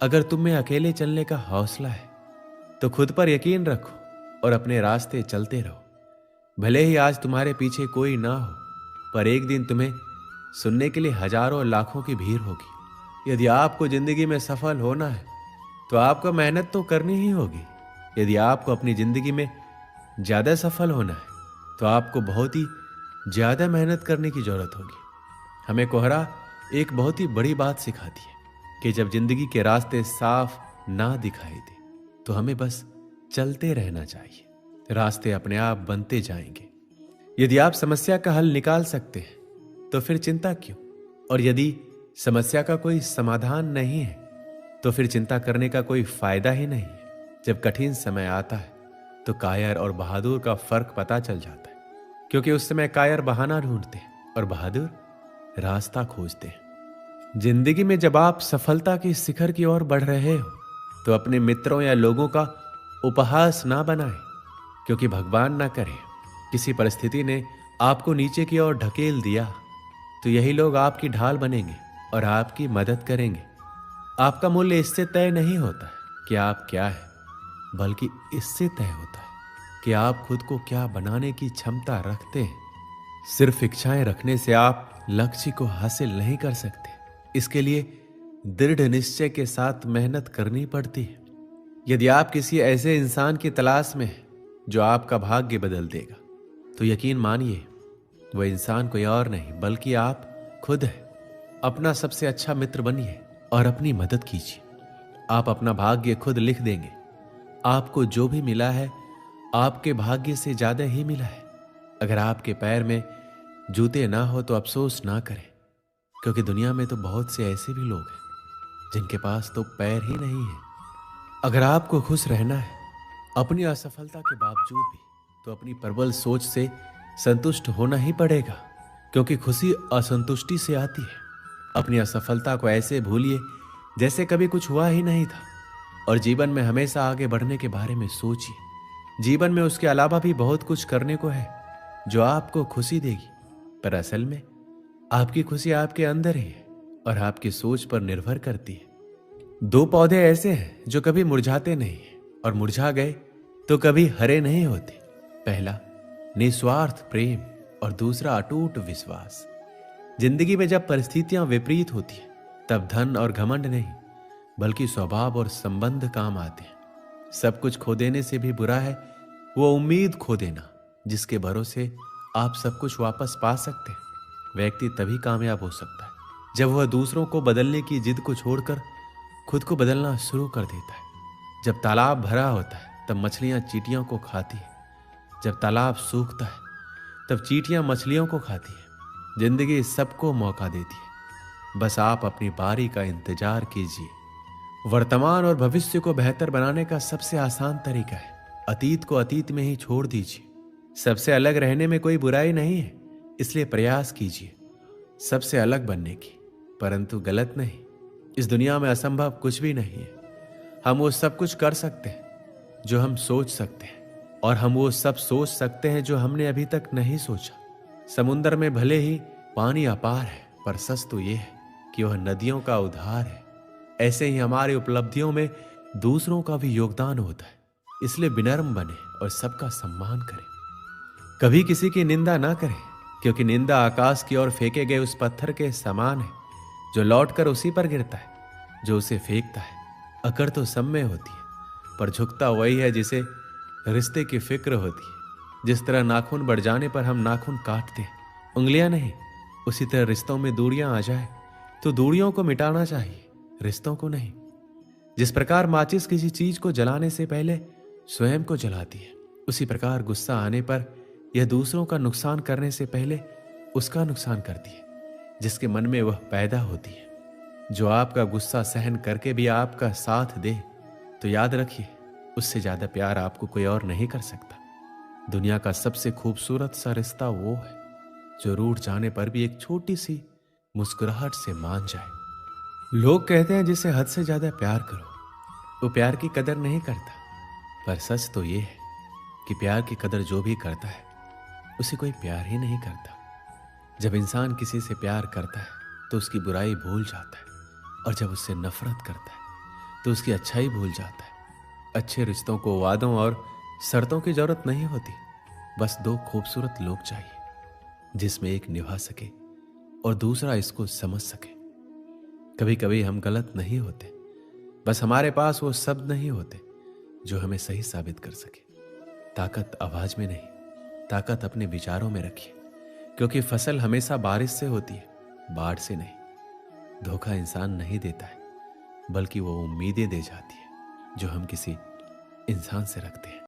अगर तुम में अकेले चलने का हौसला है तो खुद पर यकीन रखो और अपने रास्ते चलते रहो। भले ही आज तुम्हारे पीछे कोई ना हो, पर एक दिन तुम्हें सुनने के लिए हजारों लाखों की भीड़ होगी। यदि आपको जिंदगी में सफल होना है तो आपको मेहनत तो करनी ही होगी। यदि आपको अपनी जिंदगी में ज्यादा सफल होना है तो आपको बहुत ही ज्यादा मेहनत करने की जरूरत होगी। हमें कोहरा एक बहुत ही बड़ी बात सिखाती है कि जब जिंदगी के रास्ते साफ ना दिखाई दे तो हमें बस चलते रहना चाहिए। रास्ते अपने आप बनते जाएंगे। यदि आप समस्या का हल निकाल सकते हैं तो फिर चिंता क्यों? और यदि समस्या का कोई समाधान नहीं है तो फिर चिंता करने का कोई फायदा ही नहीं है। जब कठिन समय आता है तो कायर और बहादुर का फर्क पता चल जाता है, क्योंकि उस समय कायर बहाना ढूंढते हैं और बहादुर रास्ता खोजते हैं। जिंदगी में जब आप सफलता की शिखर की ओर बढ़ रहे हो तो अपने मित्रों या लोगों का उपहास ना बनाएं, क्योंकि भगवान ना करे किसी परिस्थिति ने आपको नीचे की ओर ढकेल दिया तो यही लोग आपकी ढाल बनेंगे और आपकी मदद करेंगे। आपका मूल्य इससे तय नहीं होता है कि आप क्या है, बल्कि इससे तय होता है कि आप खुद को क्या बनाने की क्षमता रखते हैं। सिर्फ इच्छाएं रखने से आप लक्ष्य को हासिल नहीं कर सकते। इसके लिए दृढ़ निश्चय के साथ मेहनत करनी पड़ती है। यदि आप किसी ऐसे इंसान की तलाश में हैं जो आपका भाग्य बदल देगा तो यकीन मानिए वह इंसान कोई और नहीं बल्कि आप खुद है। अपना सबसे अच्छा मित्र बनिए और अपनी मदद कीजिए। आप अपना भाग्य खुद लिख देंगे। आपको जो भी मिला है आपके भाग्य से ज्यादा ही मिला है। अगर आपके पैर में जूते ना हो तो अफसोस ना करें, क्योंकि दुनिया में तो बहुत से ऐसे भी लोग हैं जिनके पास तो पैर ही नहीं है। अगर आपको खुश रहना है अपनी असफलता के बावजूद भी, तो अपनी प्रबल सोच से संतुष्ट होना ही पड़ेगा, क्योंकि खुशी असंतुष्टि से आती है। अपनी असफलता को ऐसे भूलिए जैसे कभी कुछ हुआ ही नहीं था और जीवन में हमेशा आगे बढ़ने के बारे में सोचिए। जीवन में उसके अलावा भी बहुत कुछ करने को है जो आपको खुशी देगी, पर असल में आपकी खुशी आपके अंदर ही है और आपकी सोच पर निर्भर करती है। दो पौधे ऐसे हैं जो कभी मुरझाते नहीं और मुरझा गए तो कभी हरे नहीं होते। पहला निस्वार्थ प्रेम और दूसरा अटूट विश्वास। जिंदगी में जब परिस्थितियां विपरीत होती हैं तब धन और घमंड नहीं बल्कि स्वभाव और संबंध काम आते हैं। सब कुछ खो देने से भी बुरा है वो उम्मीद खो देना जिसके भरोसे आप सब कुछ वापस पा सकते हैं। व्यक्ति तभी कामयाब हो सकता है जब वह दूसरों को बदलने की जिद को छोड़कर खुद को बदलना शुरू कर देता है। जब तालाब भरा होता है तब मछलियां चींटियों को खाती है। जब तालाब सूखता है तब चींटियां मछलियों को खाती है। जिंदगी सबको मौका देती है, बस आप अपनी बारी का इंतजार कीजिए। वर्तमान और भविष्य को बेहतर बनाने का सबसे आसान तरीका है अतीत को अतीत में ही छोड़ दीजिए। सबसे अलग रहने में कोई बुराई नहीं है, इसलिए प्रयास कीजिए सबसे अलग बनने की, परंतु गलत नहीं। इस दुनिया में असंभव कुछ भी नहीं है। हम वो सब कुछ कर सकते हैं जो हम सोच सकते हैं, और हम वो सब सोच सकते हैं जो हमने अभी तक नहीं सोचा। समुद्र में भले ही पानी अपार है, पर सच तो ये है कि वह नदियों का उद्धार है। ऐसे ही हमारी उपलब्धियों में दूसरों का भी योगदान होता है, इसलिए विनम्र बने और सबका सम्मान करें। कभी किसी की निंदा ना करें, क्योंकि निंदा आकाश की ओर फेंके गए उस पत्थर के समान है जो लौटकर उसी पर गिरता है जो उसे फेंकता है। अकड़ तो सब में होती है, पर झुकता वही है जिसे रिश्ते की फिक्र होती है। जिस तरह नाखून बढ़ जाने पर हम नाखून काटते हैं, उंगलियां नहीं, उसी तरह रिश्तों में दूरियां आ जाए तो दूरियों को मिटाना चाहिए, रिश्तों को नहीं। जिस प्रकार माचिस किसी चीज को जलाने से पहले स्वयं को जलाती है, उसी प्रकार गुस्सा आने पर यह दूसरों का नुकसान करने से पहले उसका नुकसान करती है जिसके मन में वह पैदा होती है। जो आपका गुस्सा सहन करके भी आपका साथ दे तो याद रखिए उससे ज्यादा प्यार आपको कोई और नहीं कर सकता। दुनिया का सबसे खूबसूरत सा रिश्ता वो है जो रूठ जाने पर भी एक छोटी सी मुस्कुराहट से मान जाए। लोग कहते हैं जिसे हद से ज्यादा प्यार करो वो प्यार की कदर नहीं करता, पर सच तो ये है कि प्यार की कदर जो भी करता है उसे कोई प्यार ही नहीं करता। जब इंसान किसी से प्यार करता है तो उसकी बुराई भूल जाता है, और जब उससे नफरत करता है तो उसकी अच्छाई भूल जाता है। अच्छे रिश्तों को वादों और शर्तों की जरूरत नहीं होती, बस दो खूबसूरत लोग चाहिए जिसमें एक निभा सके और दूसरा इसको समझ सके। कभी कभी हम गलत नहीं होते, बस हमारे पास वो शब्द नहीं होते जो हमें सही साबित कर सके। ताकत आवाज में नहीं, ताकत अपने विचारों में रखिए, क्योंकि फसल हमेशा बारिश से होती है, बाढ़ से नहीं। धोखा इंसान नहीं देता है, बल्कि वो उम्मीदें दे जाती है जो हम किसी इंसान से रखते हैं।